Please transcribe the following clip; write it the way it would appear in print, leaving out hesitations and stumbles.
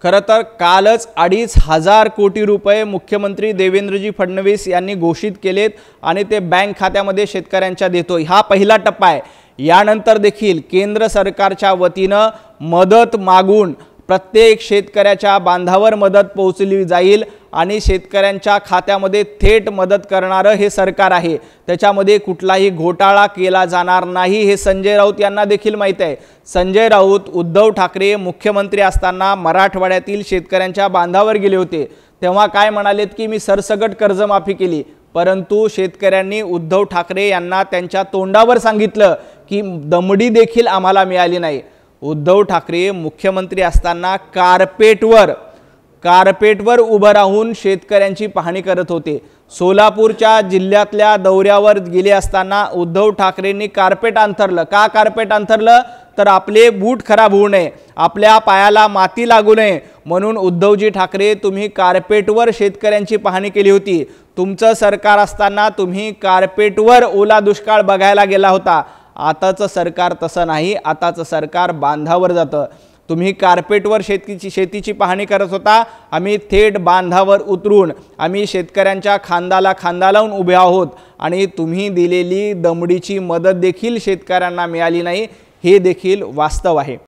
खरं तर कालच 2,500 कोटी रुपये मुख्यमंत्री देवेंद्रजी फडणवीस यांनी घोषित केलेत आणि ते बँक खात्यामध्ये शेतकऱ्यांच्या देतोय। हा पहिला टप्पा आहे। यानंतर देखील केंद्र सरकारच्या वतीने मदत मागून प्रत्येक शेतकऱ्याच्या बांधावर मदत पोहोचली जाईल आणि शेतकऱ्यांच्या खात्यामध्ये थेट मदत करणारे हे सरकार आहे। त्याच्यामध्ये कुठलाही घोटाळा केला जाणार नाही हे संजय राऊत यांना देखील माहित आहे। संजय राऊत उद्धव ठाकरे मुख्यमंत्री असताना मराठवाड्यातील शेतकऱ्यांच्या बांधावर गेले होते, तेव्हा काय म्हणालेत की मी सरसकट कर्जमाफी केली, परंतु शेतकऱ्यांनी उद्धव ठाकरे यांना त्यांच्या तोंडावर सांगितलं की दमडी देखील आम्हाला मिळाली नाही। उद्धव ठाकरे मुख्यमंत्री असताना कार्पेटवर उभं राहून शेतकऱ्यांची पाहणी करत होते। सोलापूरच्या जिल्ह्यातल्या दौऱ्यावर गेले असताना उद्धव ठाकरेंनी कार्पेट अंथरलं। का कार्पेट अंथरलं? तर आपले बूट खराब होऊ नये, आपल्या पायाला माती लागू नये म्हणून उद्धवजी ठाकरे तुम्ही कार्पेटवर शेतकऱ्यांची पाहणी केली होती। तुमचं सरकार असताना तुम्ही कार्पेटवर ओला दुष्काळ बघायला गेला होता। आताचं सरकार तसं नाही, आताचं सरकार बांधावर जातं। तुम्ही कार्पेटवर शेतीची पाहणी करत होता, आम्ही थेट बांधावर उतरून आम्ही शेतकऱ्यांच्या खांद्याला खांदा लावून उभे आहोत आणि तुम्ही दिलेली दमडीची मदत देखील शेतकऱ्यांना मिळाली नाही, हे देखील वास्तव आहे।